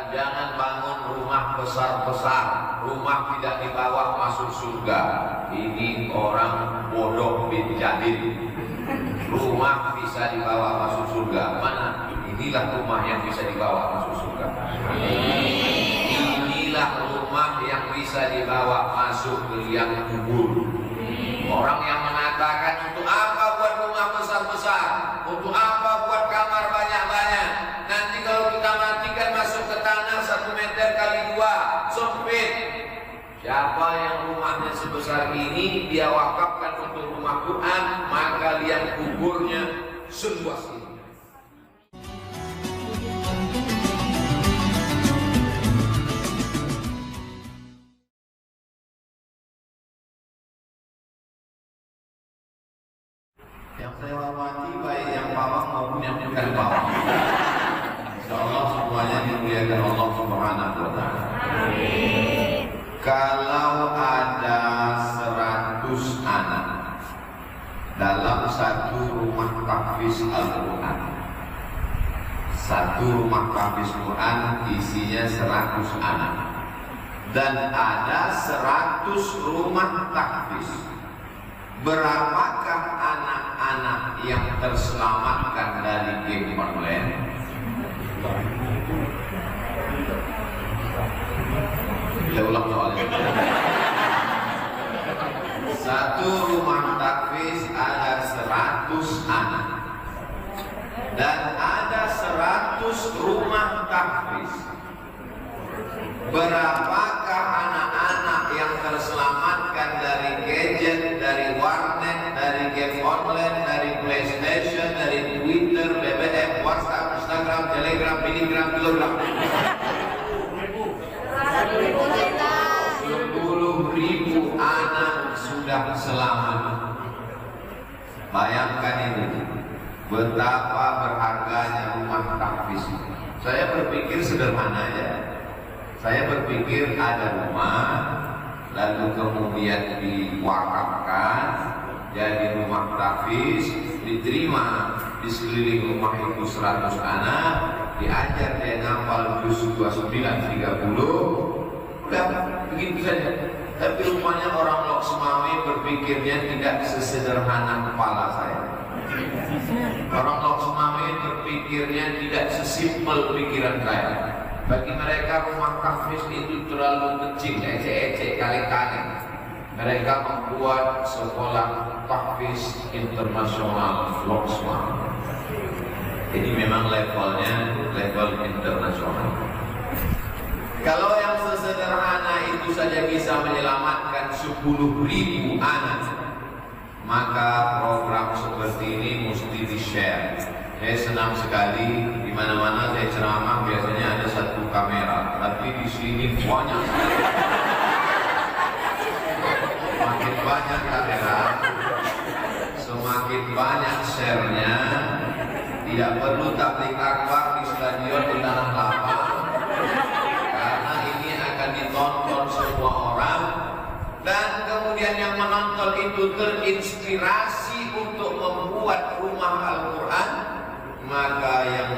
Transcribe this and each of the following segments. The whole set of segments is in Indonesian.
jangan bangun rumah besar-besar, rumah tidak di bawah masuk surga. Ini orang bodoh bin jahil. Rumah bisa dibawa masuk surga, mana? Inilah rumah yang bisa dibawa masuk surga. Inilah rumah yang bisa dibawa masuk ke liang kubur. Orang yang mengatakan untuk apa buat rumah besar-besar, untuk apa buat kamar banyak-banyak, nanti kalau kita mati kan masuk ke tanah 1 meter kali 2, sempit. Siapa yang rumahnya sebesar ini dia wakafkan untuk rumah Quran, maka liang kuburnya seluas ini. Yang saya hormati baik yang pawang maupun yang bukan pawang. Insyaallah semuanya dimuliakan Allah Subhanahu wa taala. Kalau ada 100 anak dalam satu rumah tahfiz Al-Quran, satu rumah tahfiz Quran isinya 100 anak, dan ada 100 rumah tahfiz, berapakah anak-anak yang terselamatkan dari game online? Kita ulang soalnya. Satu rumah tahfiz ada 100 anak, dan ada 100 rumah tahfiz. Berapakah anak-anak yang terselamatkan dari gadget, dari warnet, dari game online, dari PlayStation, dari Twitter, BBM, WhatsApp, Instagram, Telegram, Minigram, Telegram? 10.000 anak sudah selamat. Bayangkan ini, betapa berharganya rumah tahfiz. Saya berpikir sederhana ya. Saya berpikir ada rumah, lalu kemudian diwakafkan jadi rumah tahfiz, diterima di sekeliling rumah itu 100 anak, diajar dia ngapal juz 29, 30, udah begitu saja. Tapi rupanya orang Lok Semawi berpikirnya tidak sesederhana kepala saya. Orang Lok Semawi berpikirnya tidak sesimpel pikiran saya. Bagi mereka rumah tahfiz itu terlalu kecil, ecek-ecek, kali-kali. Mereka membuat sekolah tahfiz internasional Lok Semawi. Jadi memang levelnya level internasional. Kalau yang sesederhana itu saja bisa menyelamatkan 10.000 anak, maka program seperti ini mesti di-share. Saya senang sekali, di mana-mana saya ceramah biasanya ada 1 kamera, tapi di sini banyak. Semakin banyak kamera, semakin banyak share-nya. Tidak perlu tablik akbar di stadion di Tanah Lapang, karena ini akan ditonton semua orang, dan kemudian yang menonton itu terinspirasi untuk membuat rumah Al-Quran, maka yang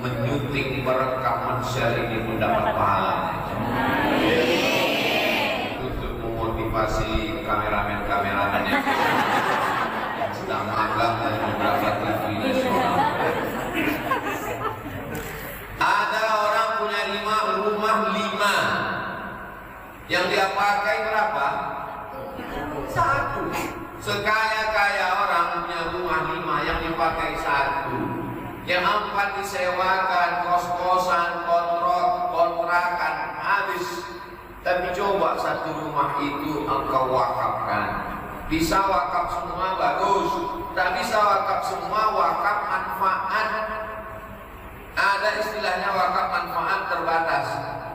menyunting, merekam, men-share ini mendapat pahala. Untuk memotivasi kameramen-kameramen yang sedang magang dan beberapa TV nasional. Ada orang punya 5 rumah, 5 yang dia pakai berapa? 1. Sekaya-kaya orang punya rumah 5 yang dipakai 1. Yang 4 disewakan, kos-kosan, kontrakan, habis. Tapi coba 1 rumah itu engkau wakafkan. Bisa wakaf semua bagus, tak bisa wakaf semua, wakaf manfaat. Ada istilahnya wakaf manfaat terbatas.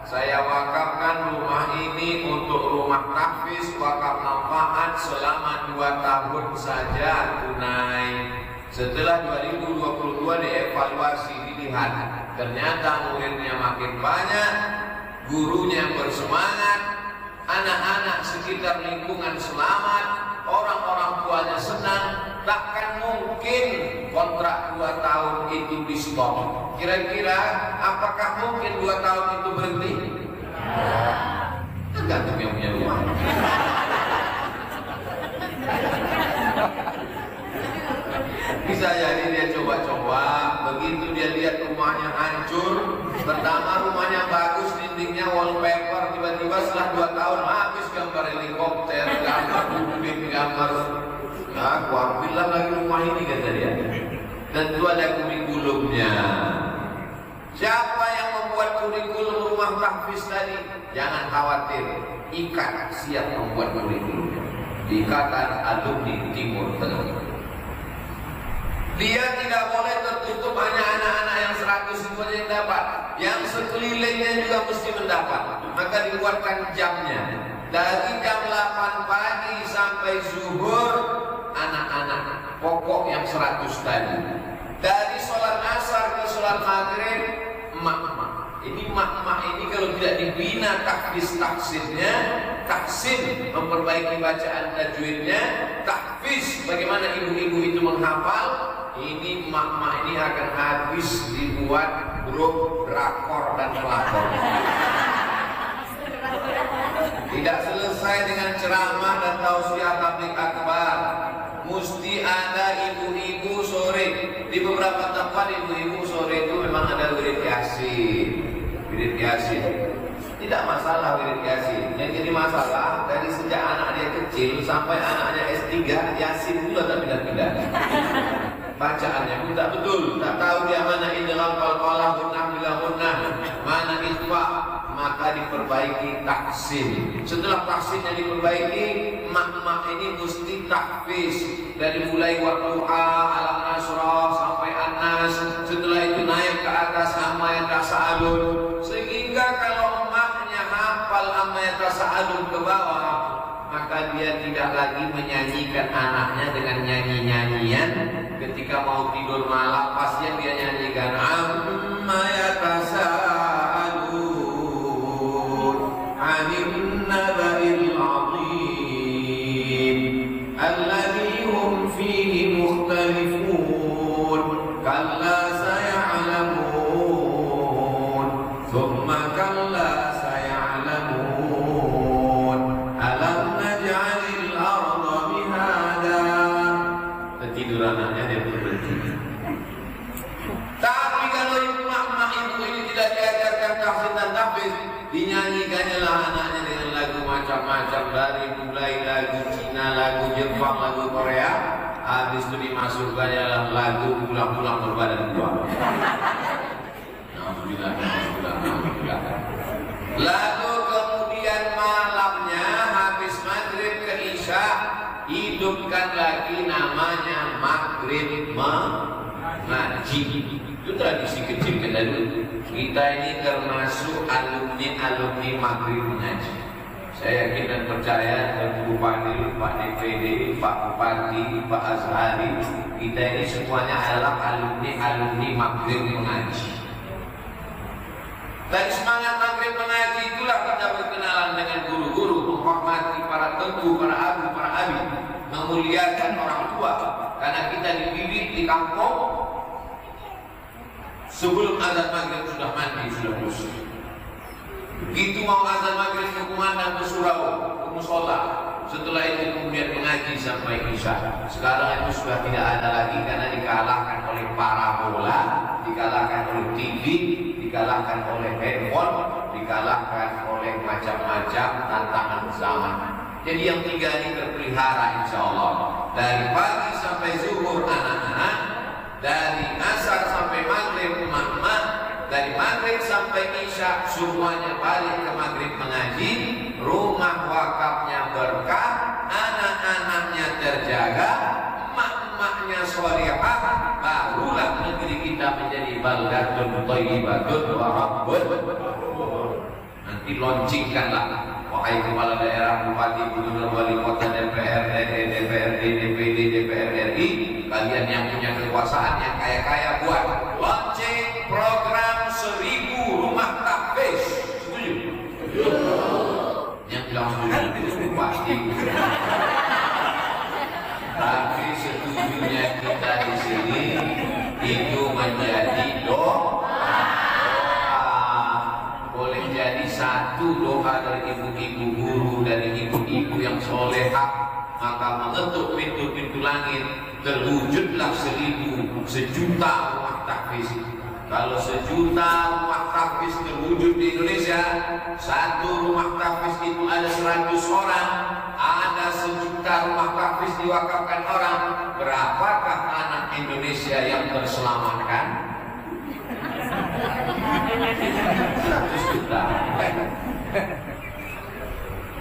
Saya wakafkan rumah ini untuk rumah tahfiz, wakaf manfaat selama 2 tahun saja tunai. Setelah 2022 dievaluasi, dilihat, ternyata muridnya makin banyak, gurunya bersemangat, anak-anak sekitar lingkungan selamat, orang-orang tuanya senang. Takkan mungkin kontrak 2 tahun itu di stop. Kira-kira apakah mungkin 2 tahun itu Bisa jadi dia coba-coba, begitu dia lihat rumahnya hancur, pertama rumahnya bagus, dindingnya wallpaper, tiba-tiba setelah 2 tahun habis gambar helikopter, gambar bukit, gambar, aku ambillah lagi rumah ini kata dia. Tentu ada kurikulumnya. Siapa yang membuat kurikulum rumah tahfiz tadi? Jangan khawatir, IKAT siap membuat kurikulumnya. Ikatan Alumni Timur Tengah. Dia tidak boleh tertutup hanya anak-anak yang 100 itu saja yang dapat. Yang sekelilingnya juga mesti mendapat. Maka dibuatkan jamnya. Dari jam 8 pagi sampai zuhur, anak-anak pokok yang 100 tadi. Dari sholat asar ke sholat maghrib, emak-emak. Ini emak-emak ini kalau tidak dibina tahfiz tahsinnya, tahsin memperbaiki bacaan tajwidnya, tahfiz bagaimana ibu-ibu itu menghafal, ini emak-emak ini akan habis dibuat grup drakor dan pelakor. Tidak selesai dengan ceramah dan tausiah tabligh akbar. Mesti ada ibu-ibu sore. Di beberapa tempat ibu-ibu sore itu memang ada wirid yasin. Wirid yasin. Tidak masalah wirid yasin. Yang jadi masalah dari sejak anak dia kecil sampai anaknya S3 yasin itu tak pindah-pindah. Bacaannya pun tak betul. Tak tahu dia mana idgham qalqalah gunnah bila gunnah, mana ikhfa. Maka diperbaiki tahsin. Setelah tahsinnya diperbaiki, mak-mak ini mesti tahfiz dari mulai Wadduha, Alam Nasrah sampai An-Nas. Setelah itu naik ke atas Amma Yatasaalun, sehingga kalau emaknya hafal Amma Yatasaalun ke bawah, maka dia tidak lagi menyanyikan anaknya dengan nyanyi-nyanyian. Ketika mau tidur malam, pasti yang dia nyanyikan Amma Yatasaalun Anin naba'il azim alladhi hum fihi mukhtalifun kalla saya'lamun thumma kalla saya'lamun alam naj'alil arda mihada. Ketiduran anaknya dia berhenti. Tapi kalau emak-emak ibu ini tidak diajarkan tahsin dan tahfiz, dinyanyikannya lah anaknya dengan lagu macam-macam, dari mulai lagu Cina, lagu Jepang, lagu Korea, habis itu dimasukkannya lah lagu pulang-pulang berbadan dua. Alhamdulillah. Lalu kemudian malamnya habis maghrib ke isya, hidupkan lagi namanya maghrib mengaji. Itu tradisi kecil kita dulu. Kita ini termasuk alumni maghrib mengaji. Saya yakin dan percaya Pak Bupati, Pak DPD, Pak Bupati, Pak Azhari, kita ini semuanya adalah alumni maghrib mengaji. Dari semangat maghrib mengaji itulah kita berkenalan dengan guru-guru, menghormati para tengku, para abu, para abi, memuliakan orang tua. Karena kita dididik di kampung. Sebelum azan maghrib sudah mandi, sudah bersih. Begitu mau azan maghrib kumandang ke surau, ke musola. Setelah itu kemudian mengaji sampai isya. Sekarang itu sudah tidak ada lagi karena dikalahkan oleh parabola, dikalahkan oleh TV, dikalahkan oleh handphone, dikalahkan oleh macam-macam tantangan zaman. Jadi yang tiga ini terpelihara insya Allah. Dari pagi sampai zuhur anak-anak, dari asar sampai maghrib emak-emak, dari maghrib sampai isya semuanya balik ke maghrib mengaji. Rumah wakafnya berkah, anak-anaknya terjaga, emak-emaknya sholihah, barulah negeri kita menjadi baldatun thayyibatun wa rabbun. Nanti launchingkanlah, wahai kepala daerah, bupati, gubernur, wali kota, DPRD, DPRD, DPD, DPR RI, kalian yang punya kekuasaan, yang kaya-kaya, buat launching program 1000 rumah tahfiz. Setuju? Yang bilang setuju pasti. Tapi setujunya kita di sini itu menjadi doa. Boleh jadi satu doa dari ibu-ibu guru, dari ibu-ibu yang solehah, maka mengetuk pintu-pintu langit terwujudlah 1.000, sejuta rumah tahfiz. Kalau sejuta rumah tahfiz terwujud di Indonesia, satu rumah tahfiz itu ada 100 orang, ada sejuta rumah tahfiz diwakafkan orang, berapakah anak Indonesia yang terselamatkan? 100 juta.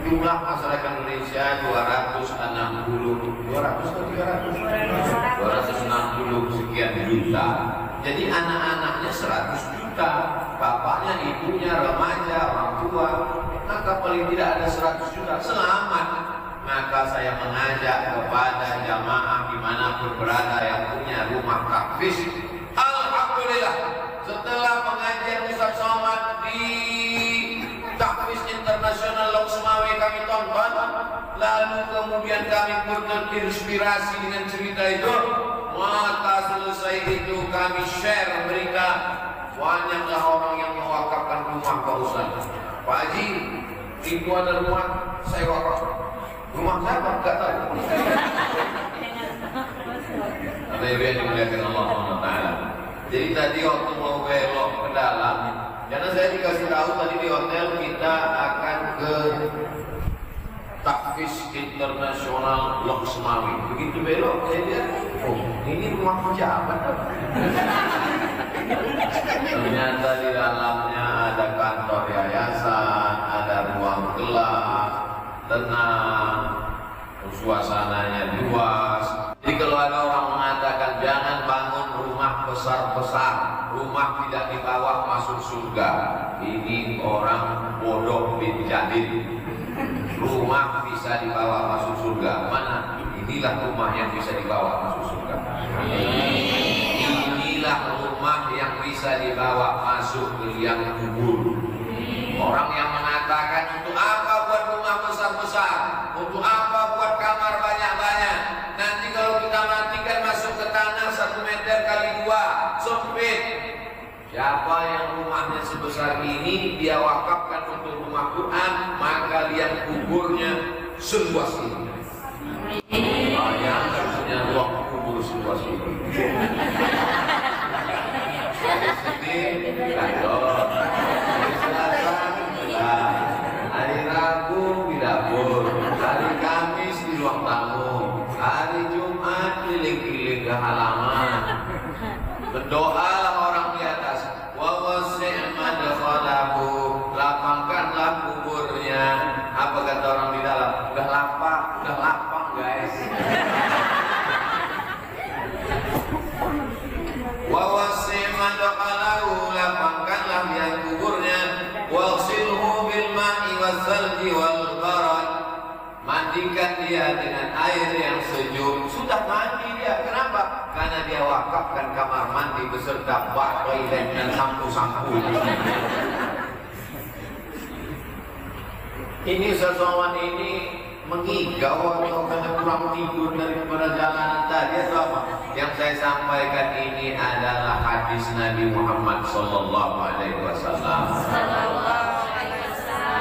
Jumlah masyarakat Indonesia 260 sekian juta. Jadi anak-anaknya 100 juta, bapaknya, ibunya, remaja, orang tua. Maka paling tidak ada 100 juta selamat. Maka saya mengajak kepada jamaah dimanapun berada yang punya rumah tahfiz, alhamdulillah, setelah pengajian Ustaz Somad di Tahfiz Internasional Lok Sumawe kami tonton, lalu kemudian kami pun terinspirasi dengan cerita itu. Maka selesai itu kami share berita, banyaklah orang yang mewakafkan rumah Pak Ustaz. Pak Haji, itu ada rumah saya wakaf. Rumah siapa? Enggak tahu. Tapi yang dimuliakan Allah Taala. Jadi tadi waktu mau belok ke dalam, karena saya dikasih tahu tadi di hotel kita akan ke Tahfiz Internasional Lok Sumawe. Begitu belok saya lihat, oh ini rumah pejabat. Ternyata di dalamnya ada kantor yayasan, ada ruang kelas, tenang, suasananya luas. Jadi kalau ada orang mengatakan jangan bangun rumah besar-besar, rumah tidak di bawah masuk surga, ini orang bodoh bin jahil. Rumah bisa dibawa masuk surga. Mana? Inilah rumah yang bisa dibawa masuk surga. Inilah rumah yang bisa dibawa masuk ke liang kubur. Orang yang mengatakan untuk apa buat rumah besar-besar, untuk apa buat kamar banyak-banyak, nanti kalau kita matikan masuk ke tanah 1 meter kali 2 sempit. Siapa yang rumahnya sebesar ini dia wakafkan untuk rumah Quran, maka liang kuburnya seluas ini. Bayangkan punya ruang kubur seluas ini. Dari sini kantor, hari Selasa hari Rabu di dapur, hari Kamis di ruang tamu, hari Jumat keliling-keliling ke halaman. Berdoalah orang di atas, wa wasi' madkhalahu, lapangkanlah kuburnya. Apa kata orang di dalam? Udah lapang guys. Wa wasi' madkhalahu, lapangkanlah yang kuburnya. Waghsilhu bil ma'i wasalji wal barad, mandikan dia dengan air yang sejuk. Sudah mandi dia, kenapa? Karena dia wakafkan kamar mandi beserta bak, toilet dan sampo-sampo. Ini sesuatu ini mengigau atau karena kurang tidur daripada jalanan tadi atau apa? Yang saya sampaikan ini adalah hadis Nabi Muhammad sallallahu alaihi wasallam.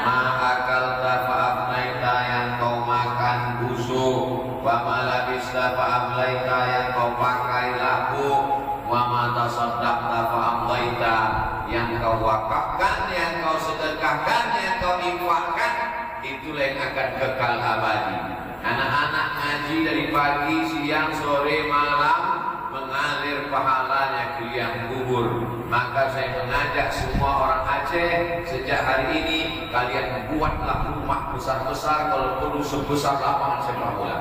Ma'akalta fa'afnaita, yang kau makan busuk, wa malabista fa'aflaita, yang kau pakai laku, wa matasaddaqta fa'amdaita, yang kau wakafkan, yang kau sedekahkan, yang kau infakkan, itulah yang akan kekal abadi. Anak-anak ngaji dari pagi, siang, sore, malam, mengalir pahalanya ke liang kubur. Maka saya mengajak semua orang Aceh, sejak hari ini kalian buatlah rumah besar-besar, kalau perlu sebesar lapangan sepak bola.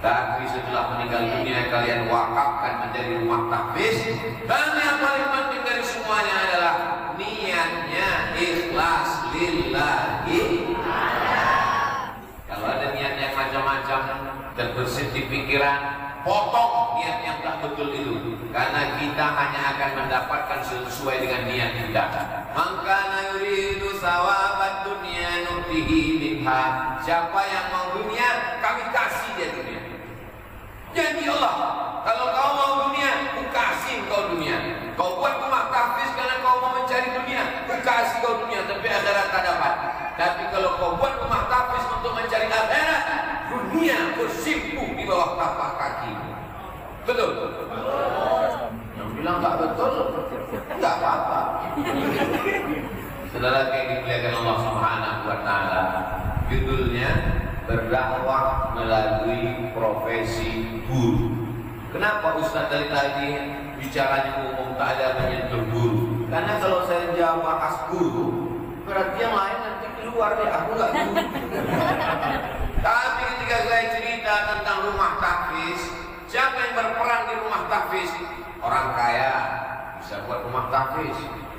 Tapi setelah meninggal dunia kalian wakafkan menjadi rumah tahfiz. Dan yang paling penting dari semuanya adalah niatnya ikhlas lillahi. Kalau ada niat yang macam-macam terbersit di pikiran, potong niat yang tak betul itu, karena kita hanya akan mendapatkan sesuai dengan niat kita. Maka yuridu sawabat dunia nutihi minha, siapa yang mau dunia kami kasih dia dunia. Janji Allah, kalau kau mau dunia, ku kasih kau dunia. Kau buat rumah tahfiz karena kau mau mencari dunia, ku kasih kau dunia, tapi akhirat tak dapat. Tapi kalau kau buat rumah tahfiz untuk mencari akhirat, dunia bersimpuh di bawah tapak kaki. Saudara yang dimuliakan Allah Subhanahu wa taala, judulnya berdakwah melalui profesi guru. Kenapa Ustaz dari tadi bicaranya umum, tak ada menyentuh guru? Karena kalau saya jawab bahas guru, berarti yang lain nanti keluar deh, aku nggak guru. Tapi ketika saya cerita tentang rumah tahfiz, siapa yang berperan di rumah tahfiz? Orang kaya bisa buat rumah tahfiz,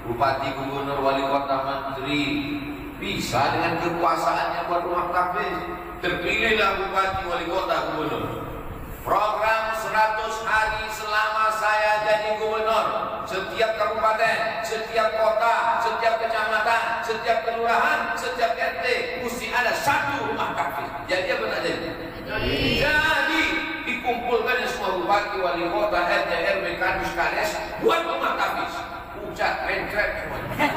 bupati, gubernur, wali kota, menteri bisa dengan kekuasaannya buat rumah tahfiz. Terpilihlah bupati, wali kota, gubernur. Program 100 hari selama saya jadi gubernur, setiap kabupaten, setiap kota, setiap kecamatan, setiap kelurahan, setiap RT mesti ada satu rumah tahfiz. Jadi apa tak jadi? Jadi dikumpulkan semua bupati, wali kota, RT, RW, kadus, kades buat rumah tahfiz. Pucat, mencret semuanya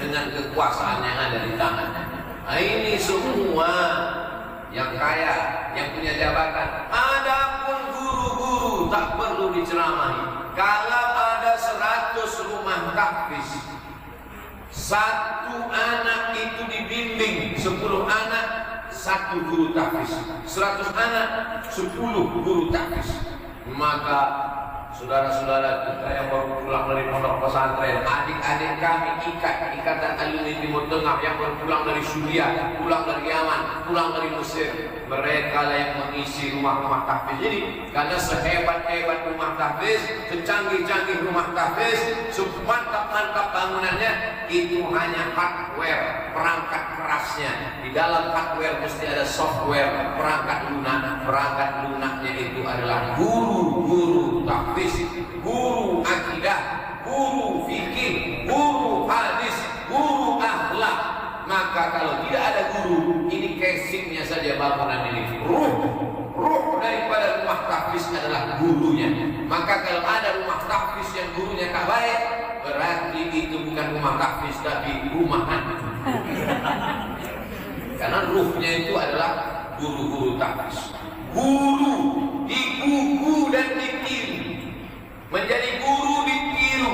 dengan kekuasaan yang ada di tangannya. Nah, ini semua yang kaya, yang punya jabatan. Adapun guru-guru tak perlu diceramahi. Kalau ada 100 rumah tahfiz, satu anak itu dibimbing, 10 anak satu guru tahfiz, 100 anak 10 guru tahfiz. Maka saudara-saudara kita yang baru pulang dari pondok pesantren, adik-adik kami ikatan alumni Timur Tengah yang baru pulang dari Suriah, pulang dari Yaman, pulang dari Mesir, mereka lah yang mengisi rumah-rumah tahfiz. Jadi karena sehebat-hebat rumah tahfiz, secanggih-canggih rumah tahfiz, semantap-mantap bangunannya, itu hanya hardware, perangkat kerasnya. Di dalam hardware mesti ada software, perangkat lunak. Perangkat lunaknya itu adalah guru-guru tahfiz, guru akidah, guru fikih, guru hadis, guru akhlak. Maka kalau tidak ada guru, ini casingnya saja bangunan ini. Ruh daripada rumah tahfiz adalah gurunya. Maka kalau ada rumah tahfiz yang gurunya tak baik, berarti itu bukan rumah tahfiz tapi rumahan. Karena ruhnya itu adalah guru-guru tahfiz. Guru digugu dan ditiru. Menjadi guru ditiru.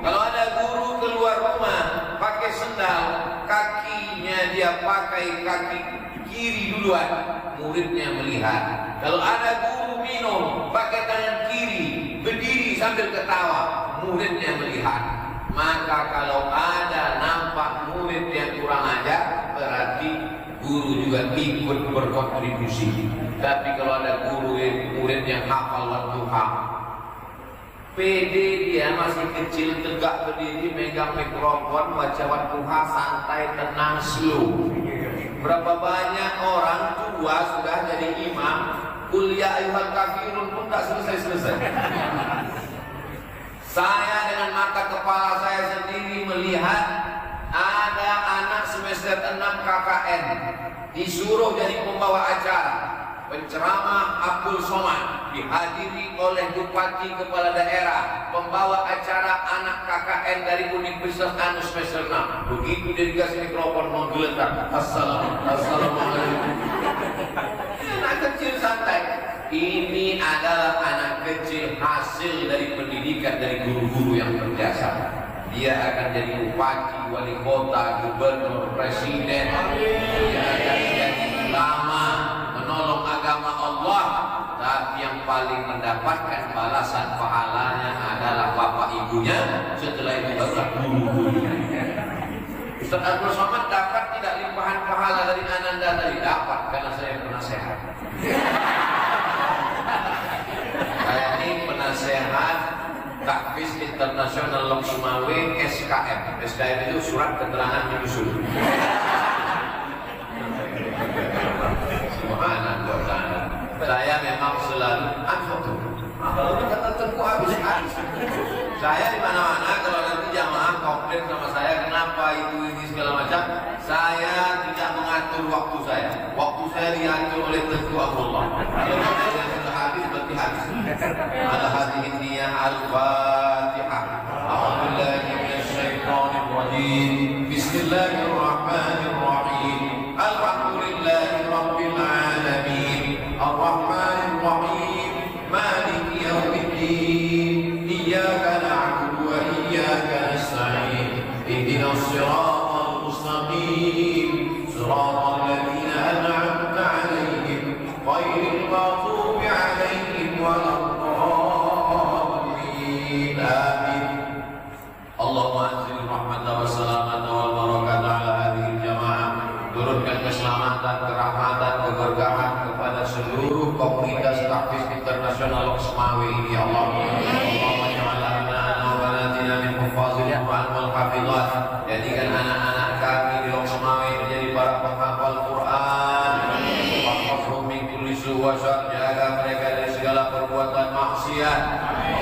Kalau ada guru keluar rumah pakai sendal, kakinya dia pakai kaki kiri duluan, muridnya melihat. Kalau ada guru minum pakai tangan kiri, berdiri sambil ketawa, muridnya melihat. Maka kalau ada nampak murid yang kurang ajar, berarti guru juga ikut berkontribusi. Tapi kalau ada guru murid yang hafal Wadduha, pede dia masih kecil, tegak berdiri, megang mikrofon, baca Wadduha santai, tenang, slow. Berapa banyak orang tua sudah jadi imam, kuliah ayyuhal kafirun pun tak selesai-selesai. Saya dengan mata kepala saya sendiri melihat ada anak semester 6 KKN disuruh jadi pembawa acara, penceramah Abdul Somad, dihadiri oleh bupati kepala daerah, pembawa acara anak KKN dari Universitas Anu semester 6. Begitu dia dikasih mikrofon menggeletar, assalamualaikum. Anak kecil santai. Ini adalah anak kecil hasil dari pendidikan dari guru-guru yang berjasa. Dia akan jadi bupati, wali kota, gubernur, presiden. Dia akan jadi ulama, menolong agama Allah. Tapi yang paling mendapatkan balasan pahalanya adalah bapak ibunya. Setelah itu barulah guru-gurunya. Ustaz Abdul Somad dapat tidak limpahan pahala dari Ananda tadi? Dapat, karena saya penasehat. Saya ini penasehat Tahfiz Internasional Lok Sumawe SKM. SKM itu surat keterangan menyusul. Subhanallah. Saya memang selalu kalau kata tengku habis. Saya di mana-mana kalau nanti jamaah komplain sama saya kenapa ini segala macam, saya tidak mengatur waktu saya. Waktu saya diatur oleh Tengku Abdullah. Kalau saya sudah habis berarti habis. Ala hadhihi niyah al-Fatihah. A'udzubillahi minasyaitonir rajim. Bismillahirrahmanirrahim. Alhamdulillahi rabbil alamin. Ar-Rahmanir Rahim. Maliki yaumiddin. Iyyaka na'budu wa iyyaka nasta'in. الصراط المستقيم صراط الذين أنعمت عليهم غير المغضوب عليهم ولا الضالين آمين. اللهم أنزل الرحمة والسلامة والبركة على هذه الجماعة. Turunkan keselamatan, kerahmatan, keberkahan kepada seluruh komunitas tahfiz internasional Loksmawe ini ya Allah. Allahumma ja'alna wa banatina min hufazil Quran wal hafizat. Jadikan anak-anak kami di Loksmawe menjadi para penghafal Quran. Wahfazhum min kulli su' wa syarr. Jaga mereka dari segala perbuatan maksiat.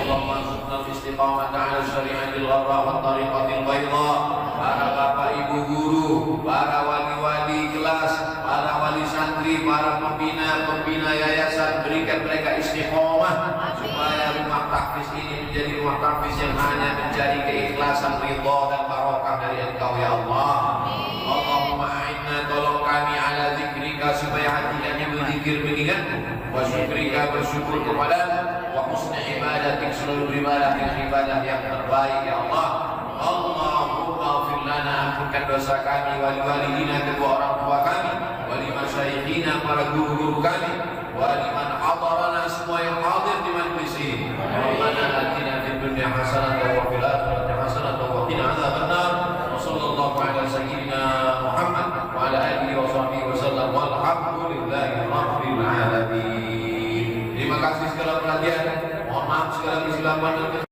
Allahumma arzuqna istiqamata 'ala syari'atil gharra wa tariqatil bayda. Para bapak ibu guru, para wali-wali kelas, para wali santri, para pembina yayasan, berikan mereka istiqomah supaya rumah tahfiz ini menjadi rumah tahfiz yang hanya mencari keikhlasan, ridha dan barokah dari Engkau ya Allah. Allahumma a'inna, tolong kami ala zikrika supaya hati kami berzikir mengingatmu, wa syukrika bersyukur kepadamu, wa husna ibadatik, seluruh ibadah yang terbaik ya Allah. Allahumma ighfir lana, ampunkan dosa kami, wali-walidina, kedua orang tua kami, wali masyayikhina, para guru-guru kami, wali man hadarana, semua yang hadir di majlis ini. Rabbana atina fid dunya hasanatan wa fil akhirati hasanatan wa qina adzabannar. Wa sallallahu ala sayyidina Muhammad wa ala alihi wa sahbihi wasallam walhamdulillahi rabbil alamin. Terima kasih segala perhatian. Mohon maaf segala kesilapan dan